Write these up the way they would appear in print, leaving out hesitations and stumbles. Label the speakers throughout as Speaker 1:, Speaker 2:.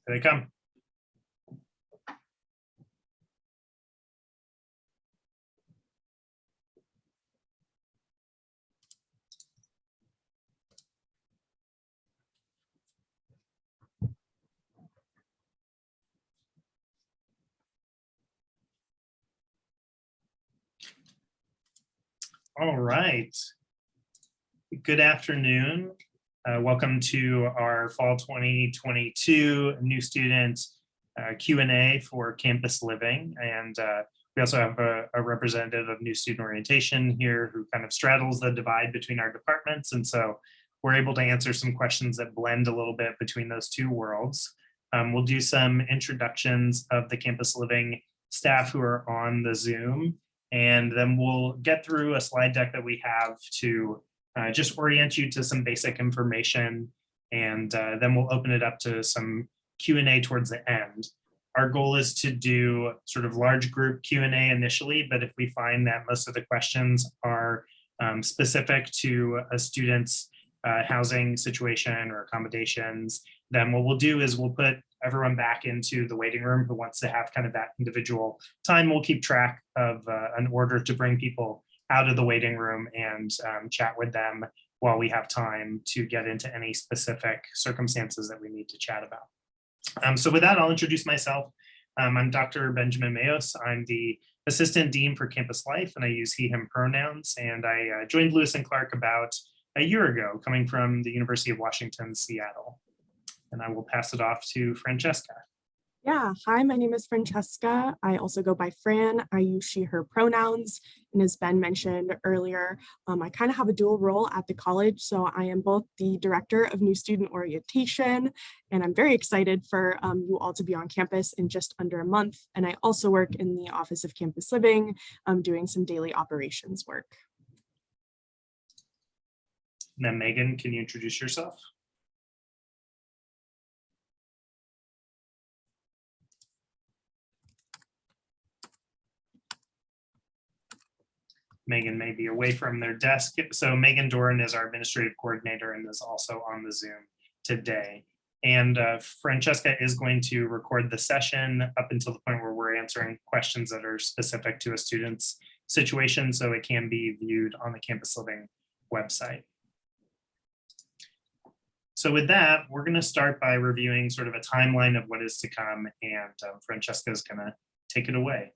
Speaker 1: Here they come. All right. Good afternoon. Welcome to our fall 2022 new student Q&A for campus living. And we also have a representative of new student orientation here who kind of straddles the divide between our departments. And so we're able to answer some questions that blend a little bit between those two worlds. We'll do some introductions of the campus living staff who are on the Zoom. And then we'll get through a slide deck that we have to just orient you to some basic information. And then we'll open it up to some Q&A towards the end. Our goal is to do sort of large group Q&A initially, but if we find that most of the questions are specific to a student's housing situation or accommodations, then what we'll do is we'll put everyone back into the waiting room who wants to have kind of that individual time. We'll keep track of an order to bring people out of the waiting room and chat with them while we have time to get into any specific circumstances that we need to chat about. So with that, I'll introduce myself. I'm Dr. Benjamin Mayos. I'm the Assistant Dean for Campus Life, and I use he, him pronouns. And I joined Lewis and Clark about a year ago, coming from the University of Washington, Seattle. And I will pass it off to Francesca.
Speaker 2: Yeah, hi, my name is Francesca. I also go by Fran. I use she, her pronouns. And as Ben mentioned earlier, I kind of have a dual role at the college. So I am both the director of new student orientation, and I'm very excited for you all to be on campus in just under a month. And I also work in the Office of Campus Living, doing some daily operations work.
Speaker 1: And then Megan, can you introduce yourself? Megan may be away from their desk. So Megan Doran is our administrative coordinator and is also on the Zoom today. And Francesca is going to record the session up until the point where we're answering questions that are specific to a student's situation, so it can be viewed on the Campus Living website. So with that, we're going to start by reviewing sort of a timeline of what is to come, and Francesca is going to take it away.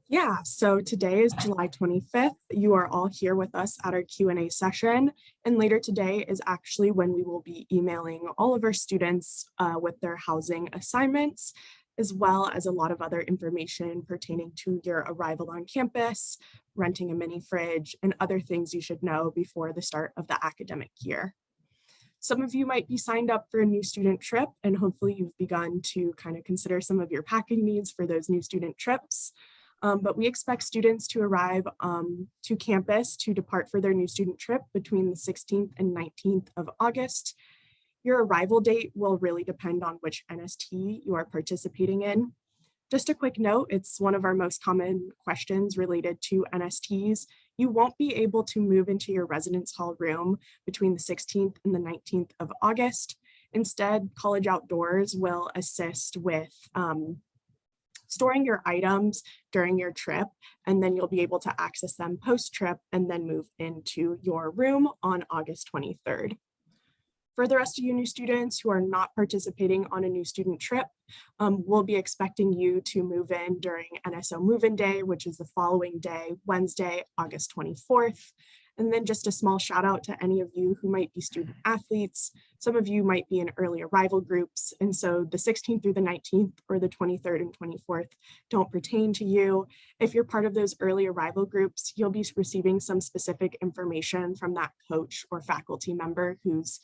Speaker 2: Yeah, so today is July 25th. You are all here with us at our Q&A session. And later today is actually when we will be emailing all of our students with their housing assignments, as well as a lot of other information pertaining to your arrival on campus, renting a mini fridge, and other things you should know before the start of the academic year. Some of you might be signed up for a new student trip, and hopefully you've begun to kind of consider some of your packing needs for those new student trips. But we expect students to arrive to campus to depart for their new student trip between the 16th and 19th of August. Your arrival date will really depend on which NST you are participating in. Just a quick note, it's one of our most common questions related to NSTs. You won't be able to move into your residence hall room between the 16th and the 19th of August. Instead, College Outdoors will assist with storing your items during your trip, and then you'll be able to access them post-trip and then move into your room on August 23rd. For the rest of you new students who are not participating on a new student trip, we'll be expecting you to move in during NSO move-in day, which is the following day, Wednesday, August 24th. And then just a small shout out to any of you who might be student athletes. Some of you might be in early arrival groups. And so the 16th through the 19th or the 23rd and 24th don't pertain to you. If you're part of those early arrival groups, you'll be receiving some specific information from that coach or faculty member who's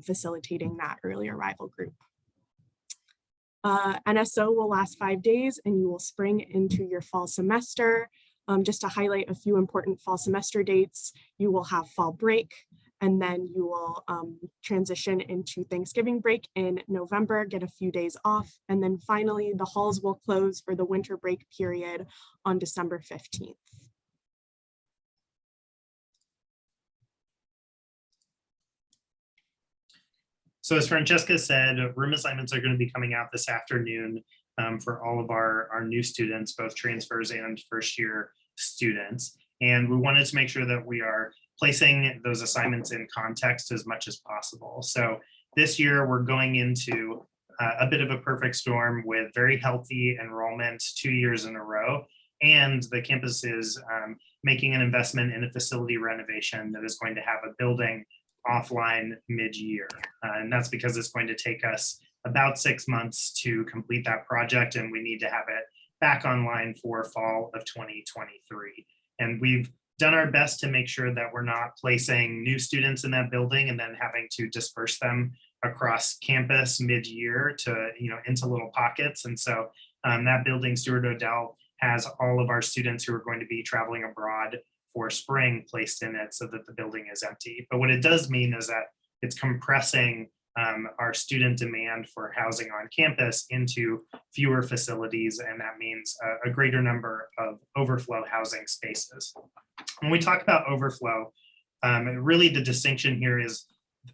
Speaker 2: facilitating that early arrival group. NSO will last 5 days and you will spring into your fall semester. Just to highlight a few important fall semester dates, you will have fall break, and then you will transition into Thanksgiving break in November, get a few days off, and then finally the halls will close for the winter break period on December 15th.
Speaker 1: So as Francesca said, room assignments are going to be coming out this afternoon for all of our new students, both transfers and first year students. And we wanted to make sure that we are placing those assignments in context as much as possible. So this year we're going into a bit of a perfect storm with very healthy enrollment 2 years in a row. And the campus is making an investment in a facility renovation that is going to have a building offline mid-year. And that's because it's going to take us about 6 months to complete that project, and we need to have it back online for fall of 2023. And we've done our best to make sure that we're not placing new students in that building and then having to disperse them across campus mid-year to, into little pockets. And so that building, Stuart Odell, has all of our students who are going to be traveling abroad for spring placed in it so that the building is empty. But what it does mean is that it's compressing our student demand for housing on campus into fewer facilities, and that means a greater number of overflow housing spaces. When we talk about overflow, really the distinction here is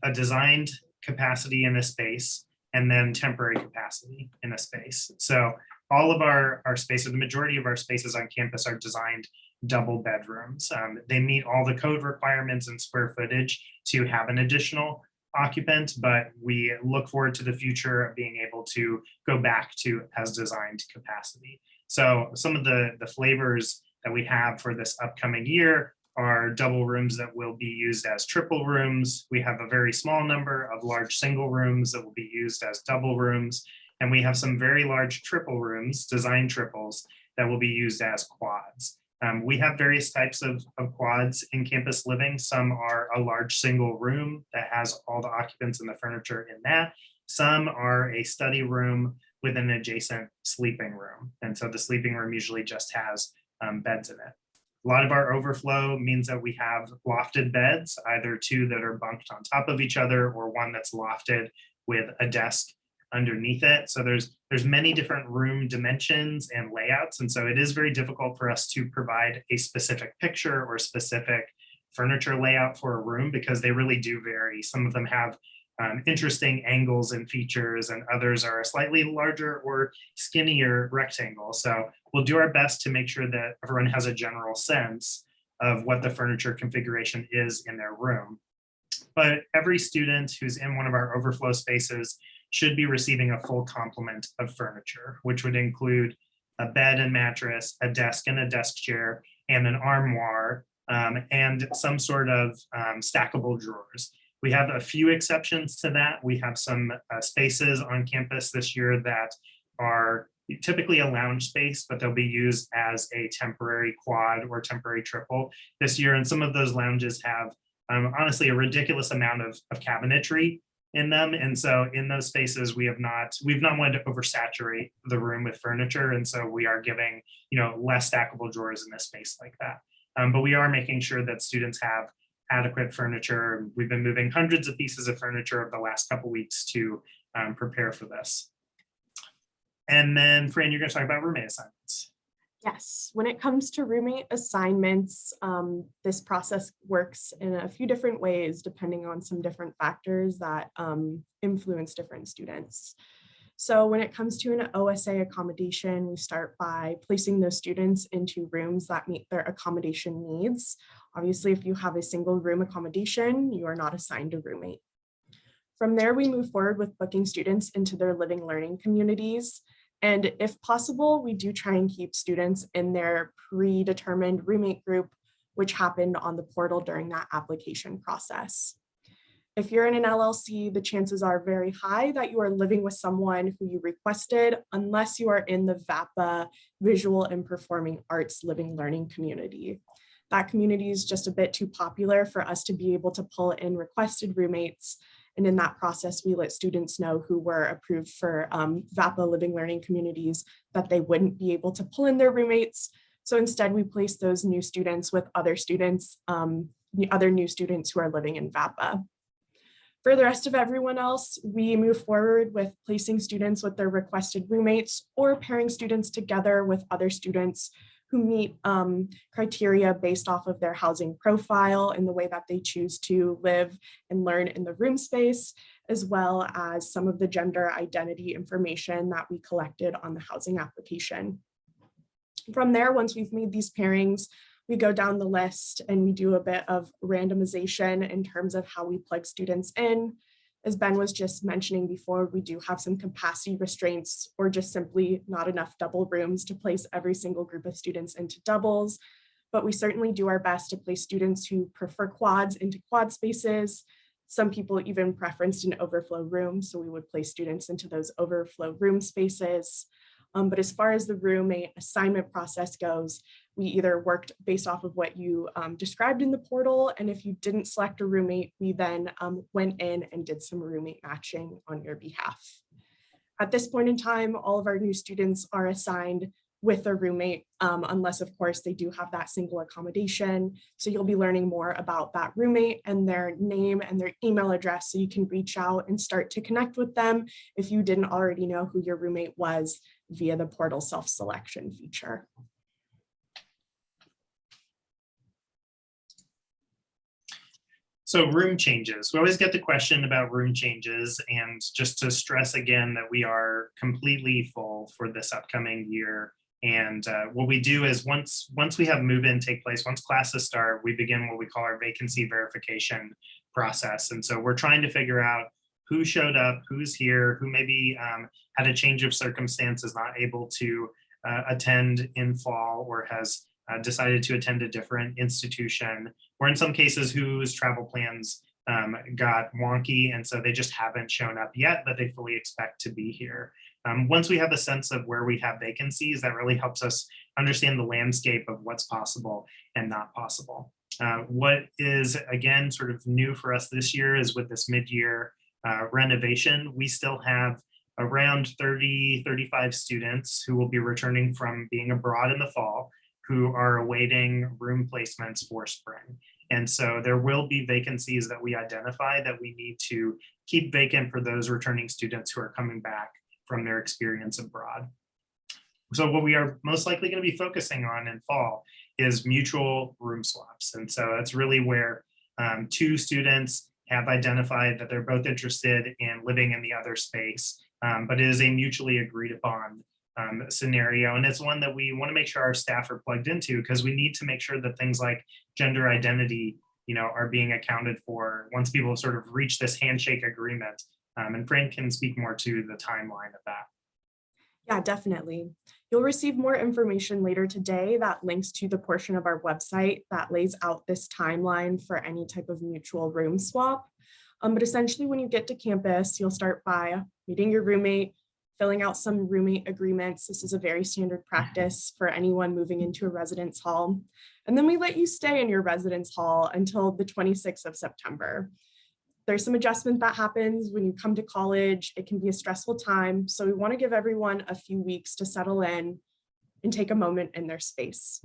Speaker 1: a designed capacity in a space and then temporary capacity in a space. So all of our spaces, the majority of our spaces on campus are designed double bedrooms. They meet all the code requirements and square footage to have an additional occupant, but we look forward to the future of being able to go back to as designed capacity. So some of the flavors that we have for this upcoming year are double rooms that will be used as triple rooms. We have a very small number of large single rooms that will be used as double rooms. And we have some very large triple rooms, design triples, that will be used as quads. We have various types of quads in campus living. Some are a large single room that has all the occupants and the furniture in that. Some are a study room with an adjacent sleeping room. And so the sleeping room usually just has beds in it. A lot of our overflow means that we have lofted beds, either two that are bunked on top of each other or one that's lofted with a desk underneath it. So there's many different room dimensions and layouts. And so it is very difficult for us to provide a specific picture or specific furniture layout for a room because they really do vary. Some of them have interesting angles and features, and others are a slightly larger or skinnier rectangle. So we'll do our best to make sure that everyone has a general sense of what the furniture configuration is in their room. But every student who's in one of our overflow spaces should be receiving a full complement of furniture, which would include a bed and mattress, a desk and a desk chair, and an armoire, and some sort of stackable drawers. We have a few exceptions to that. We have some spaces on campus this year that are typically a lounge space, but they'll be used as a temporary quad or temporary triple this year. And some of those lounges have honestly a ridiculous amount of cabinetry in them. And so in those spaces, we've not wanted to oversaturate the room with furniture. And so we are giving, less stackable drawers in a space like that. But we are making sure that students have adequate furniture. We've been moving hundreds of pieces of furniture over the last couple of weeks to prepare for this. And then Fran, you're going to talk about roommate assignments.
Speaker 2: Yes, when it comes to roommate assignments, this process works in a few different ways depending on some different factors that influence different students. So when it comes to an OSA accommodation, we start by placing those students into rooms that meet their accommodation needs. Obviously, if you have a single room accommodation, you are not assigned a roommate. From there, we move forward with booking students into their living learning communities. And if possible, we do try and keep students in their predetermined roommate group, which happened on the portal during that application process. If you're in an LLC, the chances are very high that you are living with someone who you requested, unless you are in the VAPA Visual and Performing Arts Living Learning community. That community is just a bit too popular for us to be able to pull in requested roommates. And in that process, we let students know who were approved for VAPA Living Learning communities that they wouldn't be able to pull in their roommates. So instead, we place those new students with other students, other new students who are living in VAPA. For the rest of everyone else, we move forward with placing students with their requested roommates or pairing students together with other students who meet criteria based off of their housing profile and the way that they choose to live and learn in the room space, as well as some of the gender identity information that we collected on the housing application. From there, once we've made these pairings, we go down the list and we do a bit of randomization in terms of how we plug students in. As Ben was just mentioning before, we do have some capacity restraints or just simply not enough double rooms to place every single group of students into doubles, but we certainly do our best to place students who prefer quads into quad spaces. Some people even preferenced an overflow room, so we would place students into those overflow room spaces. But as far as the roommate assignment process goes, we either worked based off of what you described in the portal, and if you didn't select a roommate, we then went in and did some roommate matching on your behalf. At this point in time, all of our new students are assigned with a roommate, unless of course they do have that single accommodation. So you'll be learning more about that roommate and their name and their email address, so you can reach out and start to connect with them if you didn't already know who your roommate was via the portal self-selection feature.
Speaker 1: So room changes. We always get the question about room changes, and just to stress again that we are completely full for this upcoming year. And what we do is once we have move-in take place, once classes start, we begin what we call our vacancy verification process. And so we're trying to figure out who showed up, who's here, who maybe had a change of circumstances, not able to attend in fall, or has decided to attend a different institution, or in some cases whose travel plans got wonky, and so they just haven't shown up yet, but they fully expect to be here. Once we have a sense of where we have vacancies, that really helps us understand the landscape of what's possible and not possible. What is, again, sort of new for us this year is with this mid-year renovation, we still have around 35 students who will be returning from being abroad in the fall, who are awaiting room placements for spring. And so there will be vacancies that we identify that we need to keep vacant for those returning students who are coming back from their experience abroad. So what we are most likely going to be focusing on in fall is mutual room swaps. And so that's really where two students have identified that they're both interested in living in the other space, but it is a mutually agreed upon scenario. And it's one that we want to make sure our staff are plugged into, because we need to make sure that things like gender identity, are being accounted for once people sort of reach this handshake agreement. And Fran can speak more to the timeline of that.
Speaker 2: Yeah, definitely. You'll receive more information later today that links to the portion of our website that lays out this timeline for any type of mutual room swap. But essentially, when you get to campus, you'll start by meeting your roommate, filling out some roommate agreements. This is a very standard practice for anyone moving into a residence hall. And then we let you stay in your residence hall until the 26th of September. There's some adjustment that happens when you come to college. It can be a stressful time. So we want to give everyone a few weeks to settle in and take a moment in their space.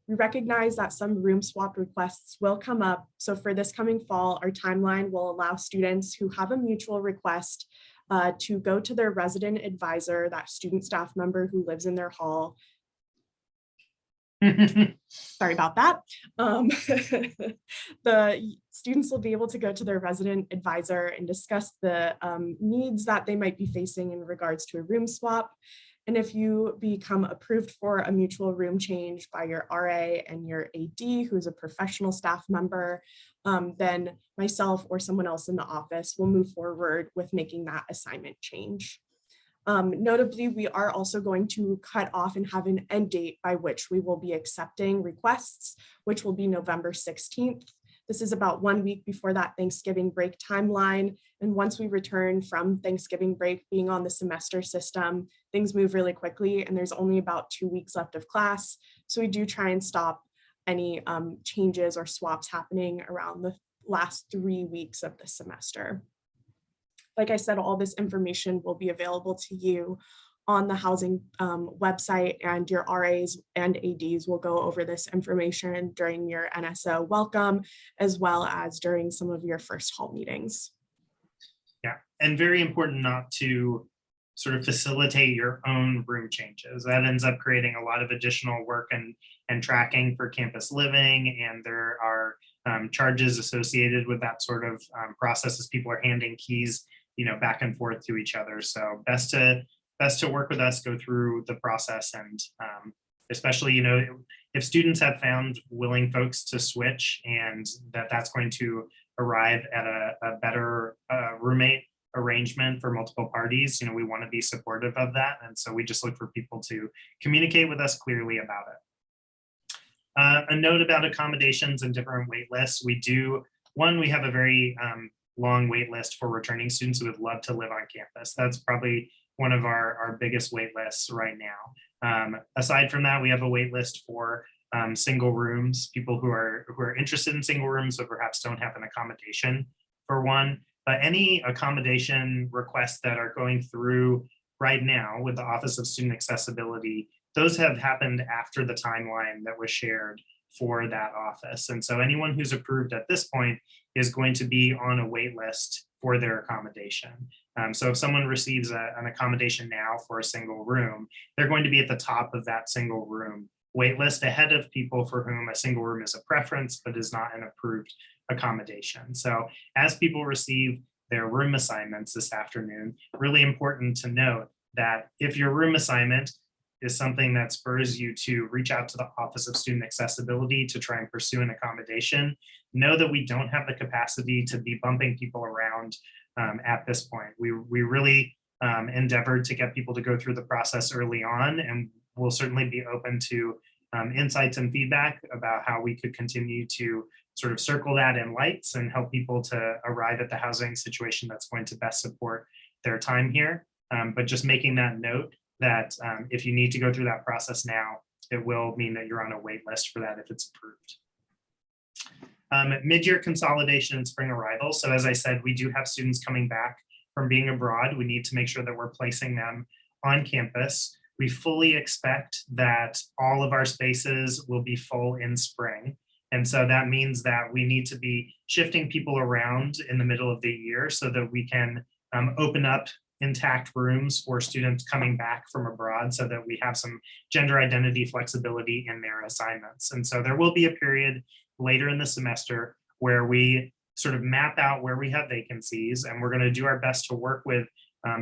Speaker 2: We recognize that some room swap requests will come up. So for this coming fall, our timeline will allow students who have a mutual request to go to their resident advisor, that student staff member who lives in their hall. Sorry about that. The students will be able to go to their resident advisor and discuss the needs that they might be facing in regards to a room swap. And if you become approved for a mutual room change by your RA and your AD, who's a professional staff member, then myself or someone else in the office will move forward with making that assignment change. Notably, we are also going to cut off and have an end date by which we will be accepting requests, which will be November 16th. This is about 1 week before that Thanksgiving break timeline. And once we return from Thanksgiving break, being on the semester system, things move really quickly, and there's only about 2 weeks left of class. So we do try and stop any changes or swaps happening around the last 3 weeks of the semester. Like I said, all this information will be available to you on the housing website, and your RAs and ADs will go over this information during your NSO welcome, as well as during some of your first hall meetings.
Speaker 1: Yeah, and very important not to sort of facilitate your own room changes. That ends up creating a lot of additional work and tracking for campus living, and there are charges associated with that sort of process as people are handing keys, back and forth to each other. So best to work with us, go through the process, and especially, if students have found willing folks to switch, and that's going to arrive at a better roommate arrangement for multiple parties, we want to be supportive of that. And so we just look for people to communicate with us clearly about it. A note about accommodations and different wait lists. We have a very long wait list for returning students who would love to live on campus. That's probably one of our biggest wait lists right now. Aside from that, we have a wait list for single rooms, people who are interested in single rooms, but perhaps don't have an accommodation for one. But any accommodation requests that are going through right now with the Office of Student Accessibility, those have happened after the timeline that was shared for that office. And so anyone who's approved at this point is going to be on a wait list for their accommodation. So if someone receives an accommodation now for a single room, they're going to be at the top of that single room wait list, ahead of people for whom a single room is a preference, but is not an approved accommodation. So as people receive their room assignments this afternoon, really important to note that if your room assignment is something that spurs you to reach out to the Office of Student Accessibility to try and pursue an accommodation, know that we don't have the capacity to be bumping people around at this point. We really endeavored to get people to go through the process early on, and we'll certainly be open to insights and feedback about how we could continue to sort of circle that in lights and help people to arrive at the housing situation that's going to best support their time here. But just making that note that if you need to go through that process now, it will mean that you're on a wait list for that if it's approved. Mid-year consolidation and spring arrival. So as I said, we do have students coming back from being abroad. We need to make sure that we're placing them on campus. We fully expect that all of our spaces will be full in spring. And so that means that we need to be shifting people around in the middle of the year so that we can open up intact rooms for students coming back from abroad, so that we have some gender identity flexibility in their assignments. And so there will be a period later in the semester where we sort of map out where we have vacancies, and we're going to do our best to work with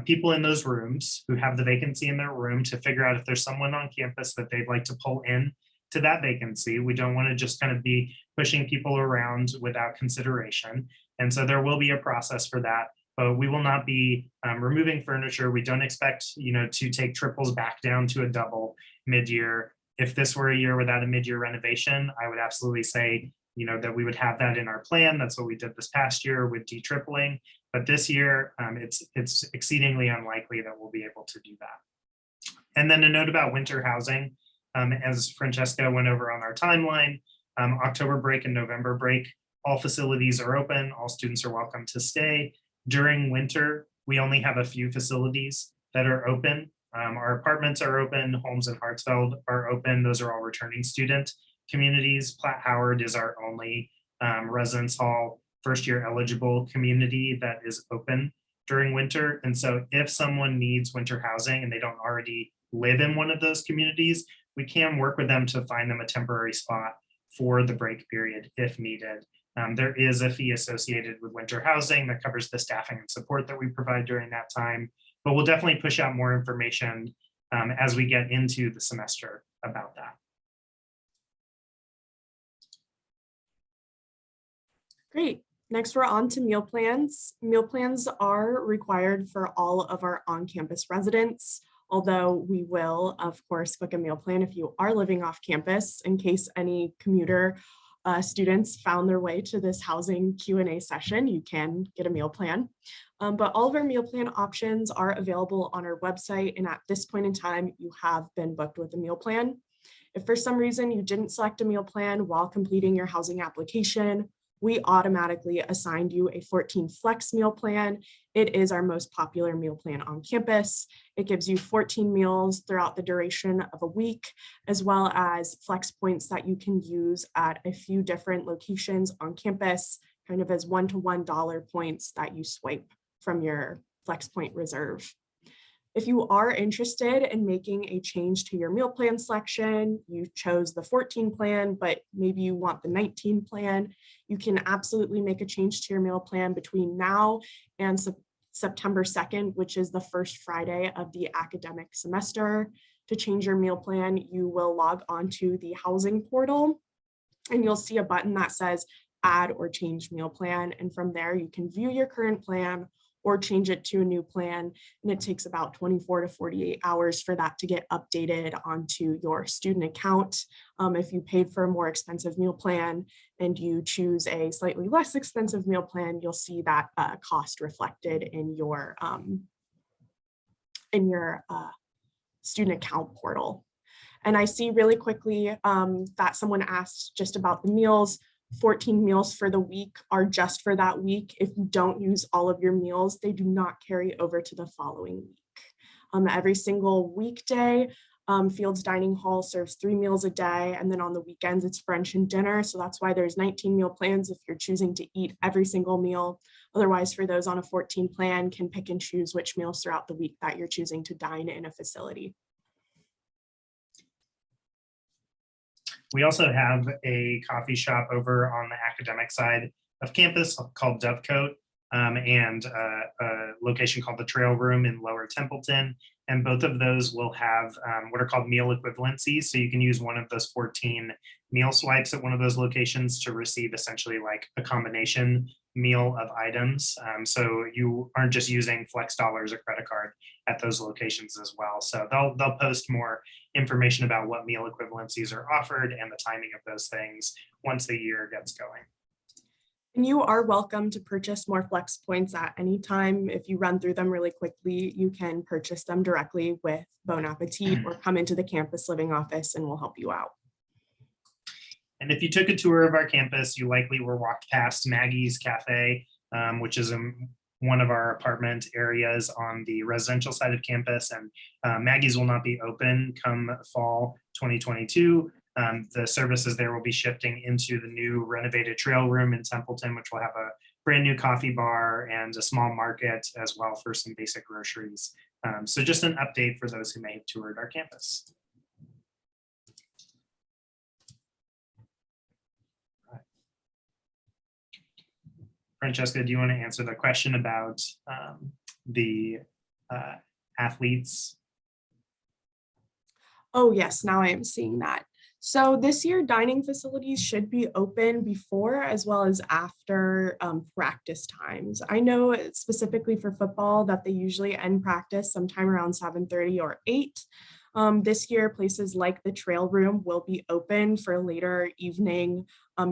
Speaker 1: people in those rooms who have the vacancy in their room to figure out if there's someone on campus that they'd like to pull in to that vacancy. We don't want to just kind of be pushing people around without consideration. And so there will be a process for that, but we will not be removing furniture. We don't expect, to take triples back down to a double mid-year. If this were a year without a mid-year renovation, I would absolutely say, that we would have that in our plan. That's what we did this past year with de-tripling. But this year, it's exceedingly unlikely that we'll be able to do that. And then a note about winter housing. As Francesca went over on our timeline, October break and November break, all facilities are open. All students are welcome to stay. During winter, we only have a few facilities that are open. Our apartments are open. Holmes and Hartsfeld are open. Those are all returning student communities. Platt Howard is our only residence hall first year eligible community that is open during winter. And so if someone needs winter housing and they don't already live in one of those communities, we can work with them to find them a temporary spot for the break period if needed. There is a fee associated with winter housing that covers the staffing and support that we provide during that time, but we'll definitely push out more information as we get into the semester about that.
Speaker 2: Great. Next, we're on to meal plans. Meal plans are required for all of our on-campus residents, although we will, of course, book a meal plan if you are living off campus in case any commuter students found their way to this housing Q&A session. You can get a meal plan. But all of our meal plan options are available on our website, and at this point in time, you have been booked with a meal plan. If for some reason you didn't select a meal plan while completing your housing application, we automatically assigned you a 14 flex meal plan. It is our most popular meal plan on campus. It gives you 14 meals throughout the duration of a week, as well as flex points that you can use at a few different locations on campus, kind of as $1 to $1 points that you swipe from your flex point reserve. If you are interested in making a change to your meal plan selection, you chose the 14 plan, but maybe you want the 19 plan, you can absolutely make a change to your meal plan between now and September 2nd, which is the first Friday of the academic semester. To change your meal plan, you will log on to the housing portal and you'll see a button that says add or change meal plan. And from there, you can view your current plan or change it to a new plan. And it takes about 24 to 48 hours for that to get updated onto your student account. If you paid for a more expensive meal plan and you choose a slightly less expensive meal plan, you'll see that cost reflected in your student account portal. And I see really quickly that someone asked just about the meals. 14 meals for the week are just for that week. If you don't use all of your meals, they do not carry over to the following week. Every single weekday, Fields Dining Hall serves 3 meals a day. And then on the weekends, it's brunch and dinner. So that's why there's 19 meal plans if you're choosing to eat every single meal. Otherwise, for those on a 14 plan, can pick and choose which meals throughout the week that you're choosing to dine in a facility.
Speaker 1: We also have a coffee shop over on the academic side of campus called Dovecote, and a location called the Trail Room in Lower Templeton. And both of those will have what are called meal equivalencies. So you can use one of those 14 meal swipes at one of those locations to receive essentially like a combination meal of items. So you aren't just using flex dollars or credit card at those locations as well. So they'll post more information about what meal equivalencies are offered and the timing of those things once the year gets going.
Speaker 2: And you are welcome to purchase more flex points at any time. If you run through them really quickly, you can purchase them directly with Bon Appetit or come into the campus living office and we'll help you out.
Speaker 1: And if you took a tour of our campus, you likely were walked past Maggie's Cafe, which is one of our apartment areas on the residential side of campus. And Maggie's will not be open come fall 2022. The services there will be shifting into the new renovated Trail Room in Templeton, which will have a brand new coffee bar and a small market as well for some basic groceries. So just an update for those who may have toured our campus. Francesca, do you want to answer the question about the athletes?
Speaker 2: Oh yes, now I am seeing that. So this year, dining facilities should be open before as well as after practice times. I know specifically for football that they usually end practice sometime around 7:30 or 8. This year, places like the Trail Room will be open for later evening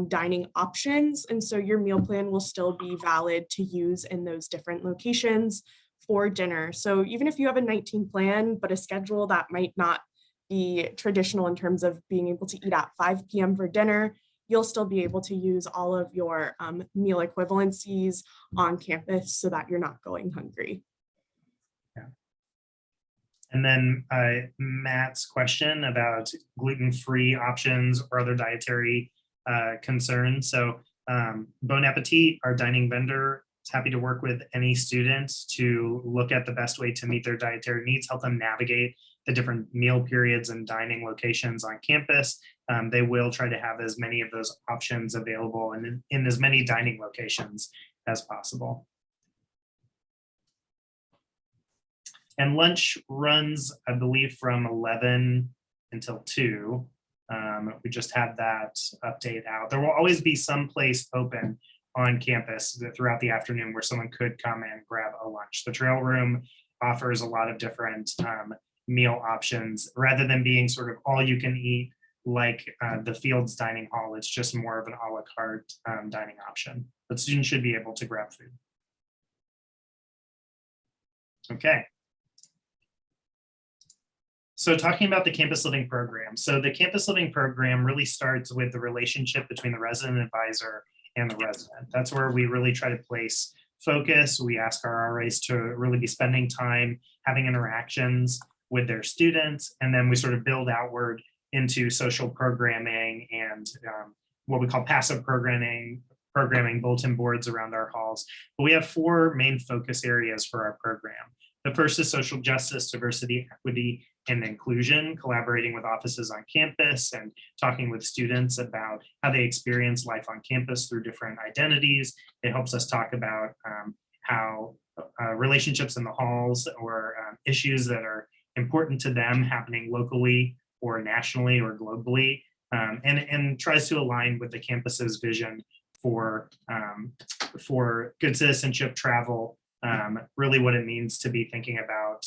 Speaker 2: dining options. And so your meal plan will still be valid to use in those different locations for dinner. So even if you have a 19 plan, but a schedule that might not be traditional in terms of being able to eat at 5 p.m. for dinner, you'll still be able to use all of your meal equivalencies on campus so that you're not going hungry.
Speaker 1: Yeah. And then Matt's question about gluten-free options or other dietary concerns. So Bon Appetit, our dining vendor, is happy to work with any students to look at the best way to meet their dietary needs, help them navigate the different meal periods and dining locations on campus. They will try to have as many of those options available and in as many dining locations as possible. And lunch runs, I believe, from 11 until 2. We just had that update out. There will always be some place open on campus throughout the afternoon where someone could come and grab a lunch. The Trail Room offers a lot of different meal options rather than being sort of all you can eat like the Fields Dining Hall. It's just more of an a la carte dining option, but students should be able to grab food. Okay. So talking about the campus living program. So the campus living program really starts with the relationship between the resident advisor and the resident. That's where we really try to place focus. We ask our RAs to really be spending time having interactions with their students, and then we sort of build outward into social programming and what we call passive programming, bulletin boards around our halls. But we have 4 main focus areas for our program. The first is social justice, diversity, equity, and inclusion, collaborating with offices on campus and talking with students about how they experience life on campus through different identities. It helps us talk about how relationships in the halls or issues that are important to them happening locally or nationally or globally, and tries to align with the campus's vision for good citizenship travel, really what it means to be thinking about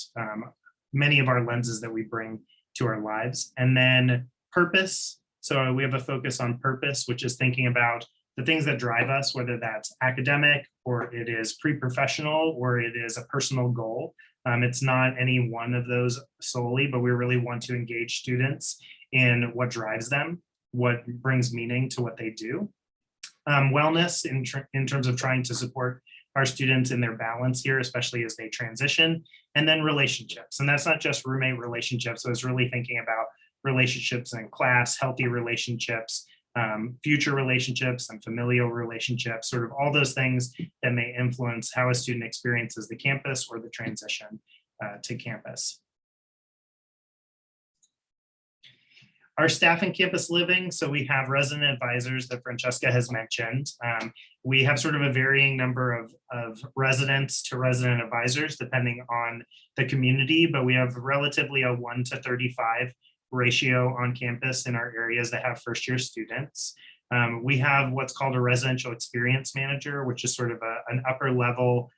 Speaker 1: many of our lenses that we bring to our lives. And then purpose. So we have a focus on purpose, which is thinking about the things that drive us, whether that's academic or it is pre-professional or it is a personal goal. It's not any one of those solely, but we really want to engage students in what drives them, what brings meaning to what they do. Wellness in terms of trying to support our students in their balance here, especially as they transition, and then relationships. And that's not just roommate relationships. So it's really thinking about relationships in class, healthy relationships, future relationships and familial relationships, sort of all those things that may influence how a student experiences the campus or the transition to campus. Our staff and campus living, so we have resident advisors that Francesca has mentioned. We have sort of a varying number of residents to resident advisors depending on the community, but we have relatively a 1:35 ratio on campus in our areas that have first year students. We have what's called a residential experience manager, which is sort of an upper level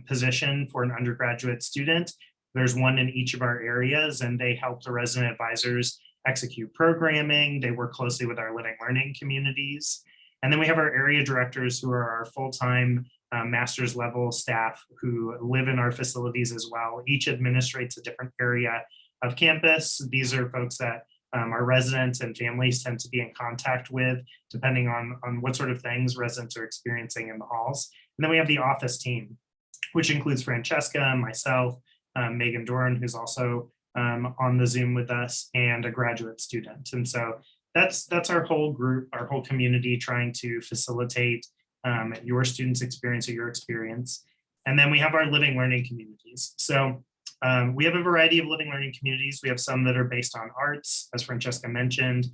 Speaker 1: position for an undergraduate student. There's one in each of our areas, and they help the resident advisors execute programming. They work closely with our living learning communities. And then we have our area directors who are our full-time master's level staff who live in our facilities as well. Each administrates a different area of campus. These are folks that our residents and families tend to be in contact with, depending on what sort of things residents are experiencing in the halls. And then we have the office team, which includes Francesca, myself, Megan Doran, who's also on the Zoom with us, and a graduate student. And so that's our whole group, our whole community, trying to facilitate your students' experience or your experience. And then we have our living learning communities. So we have a variety of living learning communities. We have some that are based on arts, as Francesca mentioned,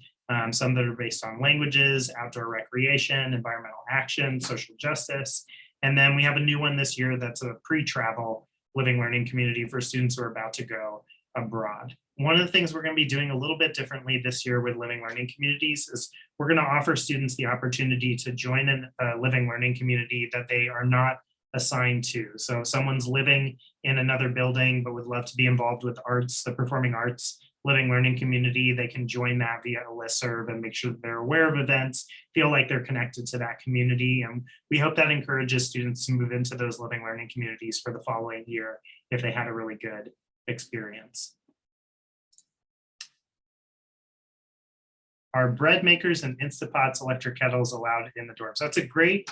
Speaker 1: some that are based on languages, outdoor recreation, environmental action, social justice. And then we have a new one this year that's a pre-travel living learning community for students who are about to go abroad. One of the things we're going to be doing a little bit differently this year with living learning communities is we're going to offer students the opportunity to join a living learning community that they are not assigned to. So if someone's living in another building but would love to be involved with arts, the performing arts living learning community, they can join that via a listserv and make sure that they're aware of events, feel like they're connected to that community. And we hope that encourages students to move into those living learning communities for the following year if they had a really good experience. Are bread makers and Instapots electric kettles allowed in the dorms? So that's a great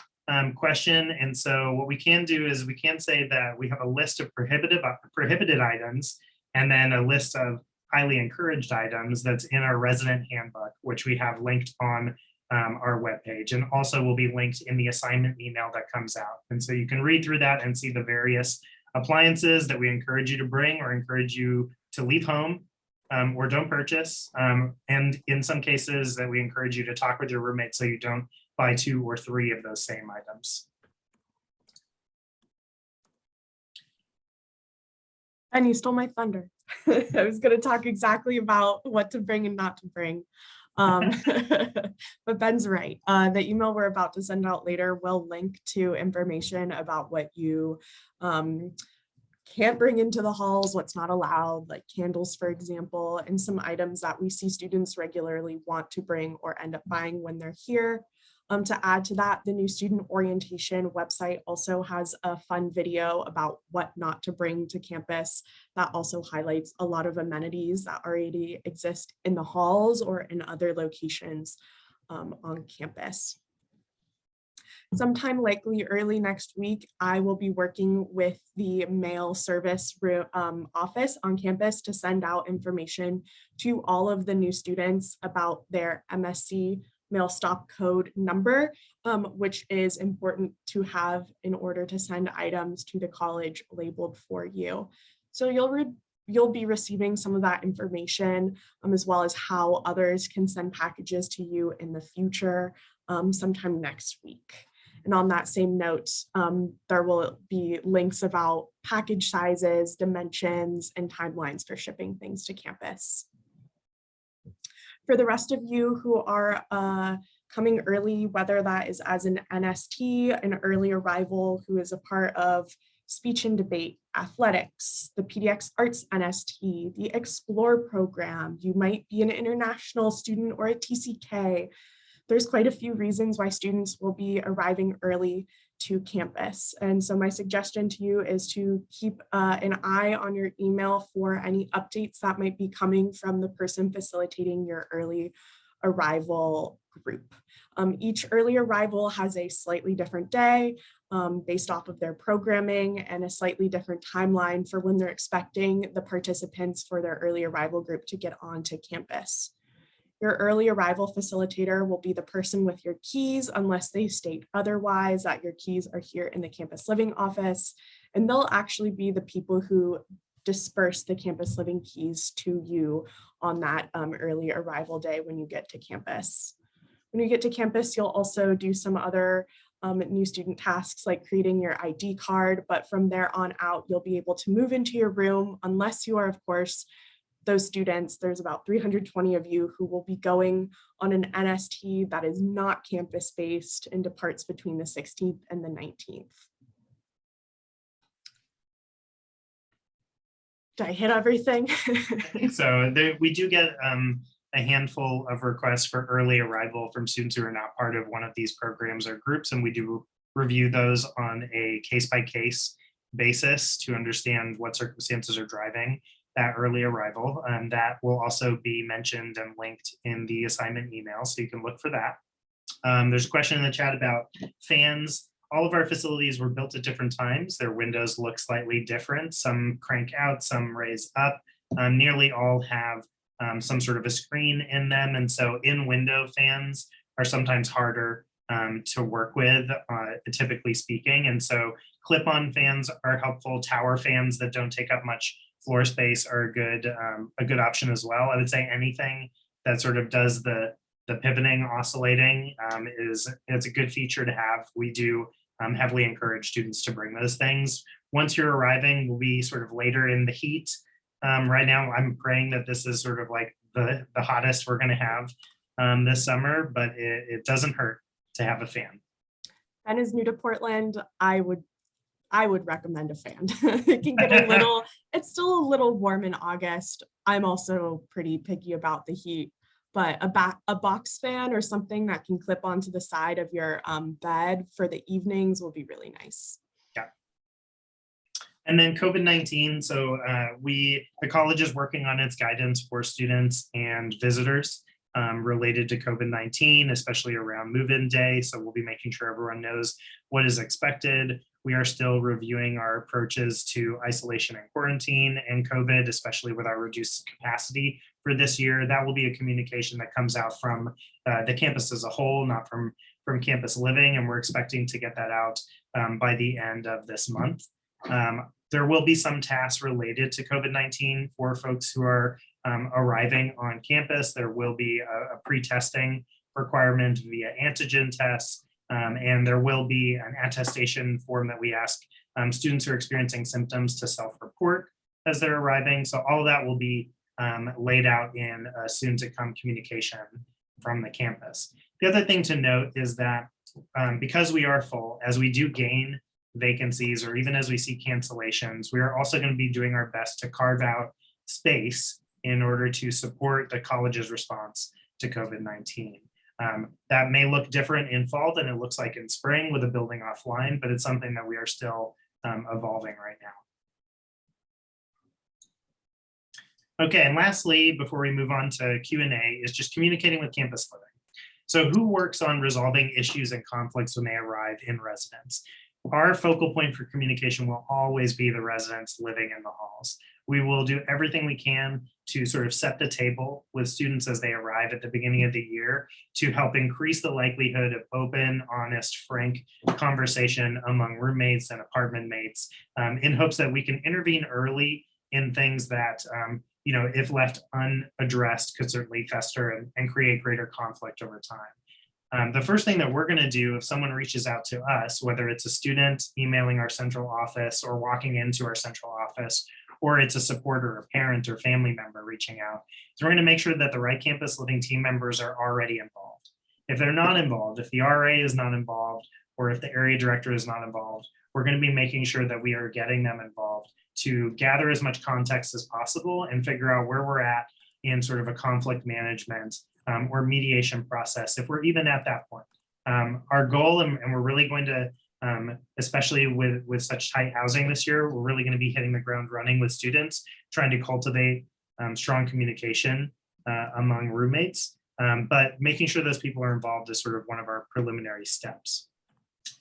Speaker 1: question. And so what we can do is we can say that we have a list of prohibited items and then a list of highly encouraged items that's in our resident handbook, which we have linked on our webpage, and also will be linked in the assignment email that comes out. And so you can read through that and see the various appliances that we encourage you to bring or encourage you to leave home or don't purchase. And in some cases that we encourage you to talk with your roommate so you don't buy 2 or 3 of those same items.
Speaker 2: And you stole my thunder. I was going to talk exactly about what to bring and not to bring. But Ben's right. The email we're about to send out later will link to information about what you can't bring into the halls, what's not allowed, like candles, for example, and some items that we see students regularly want to bring or end up buying when they're here. To add to that, the new student orientation website also has a fun video about what not to bring to campus that also highlights a lot of amenities that already exist in the halls or in other locations on campus. Sometime likely early next week, I will be working with the mail service office on campus to send out information to all of the new students about their MSc mail stop code number, which is important to have in order to send items to the college labeled for you. So you'll be receiving some of that information, as well as how others can send packages to you in the future, sometime next week. And on that same note, there will be links about package sizes, dimensions, and timelines for shipping things to campus. For the rest of you who are coming early, whether that is as an NST, an early arrival who is a part of speech and debate, athletics, the PDX Arts NST, the Explore program, you might be an international student or a TCK. There's quite a few reasons why students will be arriving early to campus. And so my suggestion to you is to keep an eye on your email for any updates that might be coming from the person facilitating your early arrival group. Each early arrival has a slightly different day based off of their programming and a slightly different timeline for when they're expecting the participants for their early arrival group to get onto campus. Your early arrival facilitator will be the person with your keys unless they state otherwise that your keys are here in the campus living office, and they'll actually be the people who disperse the campus living keys to you on that early arrival day when you get to campus. When you get to campus, you'll also do some other new student tasks like creating your ID card, but from there on out, you'll be able to move into your room unless you are, of course, those students. There's about 320 of you who will be going on an NST that is not campus-based and departs between the 16th and the 19th. Did I hit everything?
Speaker 1: I think so. We do get a handful of requests for early arrival from students who are not part of one of these programs or groups, and we do review those on a case-by-case basis to understand what circumstances are driving that early arrival. That will also be mentioned and linked in the assignment email, so you can look for that. There's a question in the chat about fans. All of our facilities were built at different times. Their windows look slightly different. Some crank out, some raise up. Nearly all have some sort of a screen in them. And so in-window fans are sometimes harder to work with, typically speaking. And so clip-on fans are helpful. Tower fans that don't take up much floor space are a good option as well. I would say anything that sort of does the pivoting, oscillating it's a good feature to have. We do heavily encourage students to bring those things. Once you're arriving, we'll be sort of later in the heat. Right now, I'm praying that this is sort of like the hottest we're going to have this summer, but it doesn't hurt to have a fan.
Speaker 2: Ben is new to Portland. I would recommend a fan. It can get a little, it's still a little warm in August. I'm also pretty picky about the heat, but a box fan or something that can clip onto the side of your bed for the evenings will be really nice.
Speaker 1: Yeah. And then COVID-19. So the college is working on its guidance for students and visitors related to COVID-19, especially around move-in day. So we'll be making sure everyone knows what is expected. We are still reviewing our approaches to isolation and quarantine and COVID, especially with our reduced capacity for this year. That will be a communication that comes out from the campus as a whole, not from campus living, and we're expecting to get that out by the end of this month. There will be some tasks related to COVID-19 for folks who are arriving on campus. There will be a pre-testing requirement via antigen tests. And there will be an attestation form that we ask students who are experiencing symptoms to self-report as they're arriving. So all of that will be laid out in a soon-to-come communication from the campus. The other thing to note is that because we are full, as we do gain vacancies or even as we see cancellations, we are also going to be doing our best to carve out space in order to support the college's response to COVID-19. That may look different in fall than it looks like in spring with a building offline, but it's something that we are still evolving right now. Okay, and lastly, before we move on to Q&A, is just communicating with campus living. So who works on resolving issues and conflicts when they arrive in residence? Our focal point for communication will always be the residents living in the halls. We will do everything we can to sort of set the table with students as they arrive at the beginning of the year to help increase the likelihood of open, honest, frank conversation among roommates and apartment mates, in hopes that we can intervene early in things that, if left unaddressed, could certainly fester and create greater conflict over time. The first thing that we're going to do if someone reaches out to us, whether it's a student emailing our central office or walking into our central office, or it's a supporter, a parent or family member reaching out, is we're going to make sure that the Right Campus Living team members are already involved. If they're not involved, if the RA is not involved, or if the area director is not involved, we're going to be making sure that we are getting them involved to gather as much context as possible and figure out where we're at in sort of a conflict management or mediation process, if we're even at that point. Our goal, and we're really going to, especially with such tight housing this year, we're really going to be hitting the ground running with students, trying to cultivate strong communication among roommates, but making sure those people are involved is sort of one of our preliminary steps.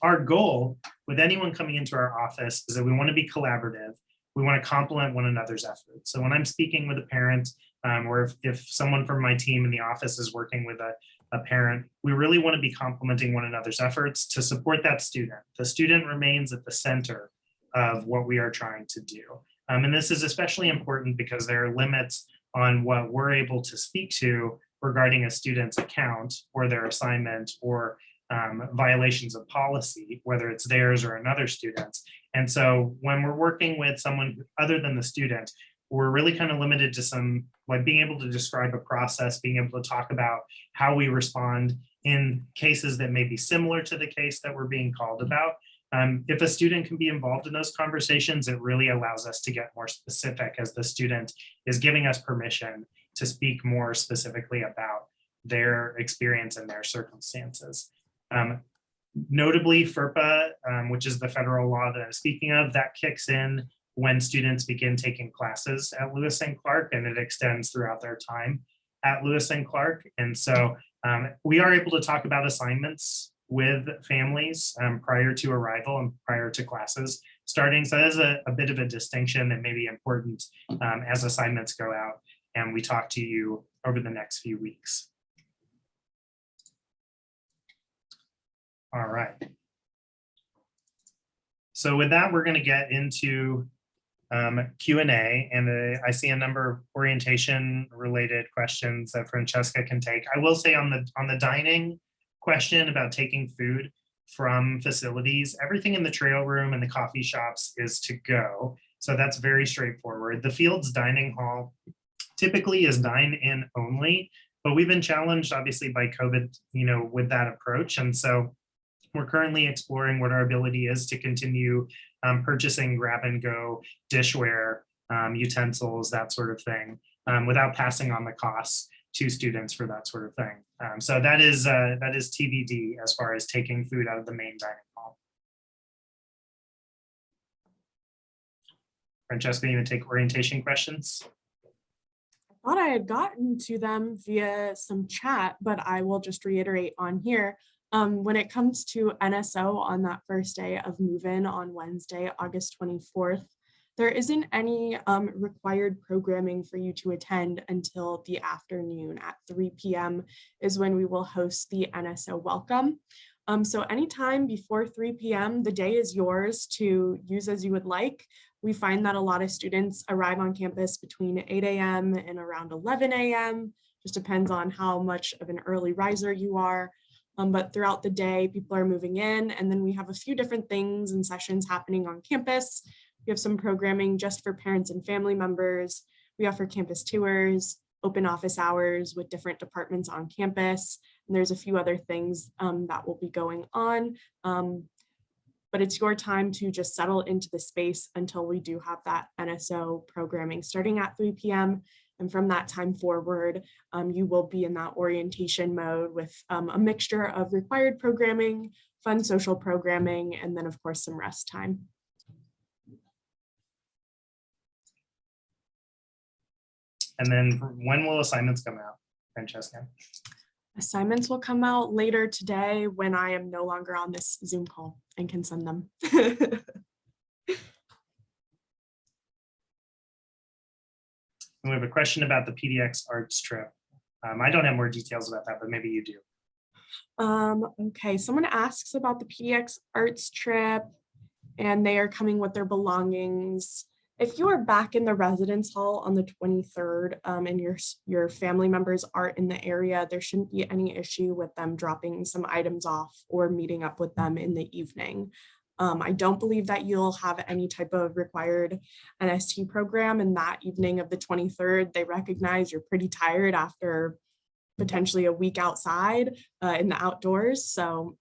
Speaker 1: Our goal with anyone coming into our office is that we want to be collaborative. We want to complement one another's efforts. So when I'm speaking with a parent, or if someone from my team in the office is working with a parent, we really want to be complementing one another's efforts to support that student. The student remains at the center of what we are trying to do. And this is especially important because there are limits on what we're able to speak to regarding a student's account or their assignment or violations of policy, whether it's theirs or another student's. And so when we're working with someone other than the student, we're really kind of limited to some, like being able to describe a process, being able to talk about how we respond in cases that may be similar to the case that we're being called about. If a student can be involved in those conversations, it really allows us to get more specific as the student is giving us permission to speak more specifically about their experience and their circumstances. Notably, FERPA, which is the federal law that I'm speaking of, that kicks in when students begin taking classes at Lewis and Clark, and it extends throughout their time at Lewis and Clark. And so we are able to talk about assignments with families prior to arrival and prior to classes starting. So that is a bit of a distinction that may be important as assignments go out and we talk to you over the next few weeks. All right. So with that, we're going to get into Q&A, and I see a number of orientation related questions that Francesca can take. I will say on the dining question about taking food from facilities, everything in the trail room and the coffee shops is to go. So that's very straightforward. The Fields dining hall typically is dine-in only, but we've been challenged obviously by COVID, with that approach. And so we're currently exploring what our ability is to continue purchasing grab and go dishware, utensils, that sort of thing, without passing on the costs to students for that sort of thing. So that is TBD as far as taking food out of the main dining hall. Francesca, you want to take orientation questions?
Speaker 2: I thought I had gotten to them via some chat, but I will just reiterate on here. When it comes to NSO on that first day of move-in on Wednesday, August 24th, there isn't any required programming for you to attend until the afternoon at 3 p.m. is when we will host the NSO welcome. So anytime before 3 p.m., the day is yours to use as you would like. We find that a lot of students arrive on campus between 8 a.m. and around 11 a.m. Just depends on how much of an early riser you are. But throughout the day, people are moving in, and then we have a few different things and sessions happening on campus. We have some programming just for parents and family members. We offer campus tours, open office hours with different departments on campus. And there's a few other things that will be going on. But it's your time to just settle into the space until we do have that NSO programming starting at 3 p.m. And from that time forward, you will be in that orientation mode with a mixture of required programming, fun social programming, and then of course some rest time.
Speaker 1: And then when will assignments come out, Francesca?
Speaker 2: Assignments will come out later today when I am no longer on this Zoom call and can send them.
Speaker 1: And we have a question about the PDX arts trip. I don't have more details about that, but maybe you do.
Speaker 2: Okay, someone asks about the PDX arts trip and they are coming with their belongings. If you are back in the residence hall on the 23rd and your family members aren't in the area, there shouldn't be any issue with them dropping some items off or meeting up with them in the evening. I don't believe that you'll have any type of required NST program in that evening of the 23rd. They recognize you're pretty tired after potentially a week outside in the outdoors. So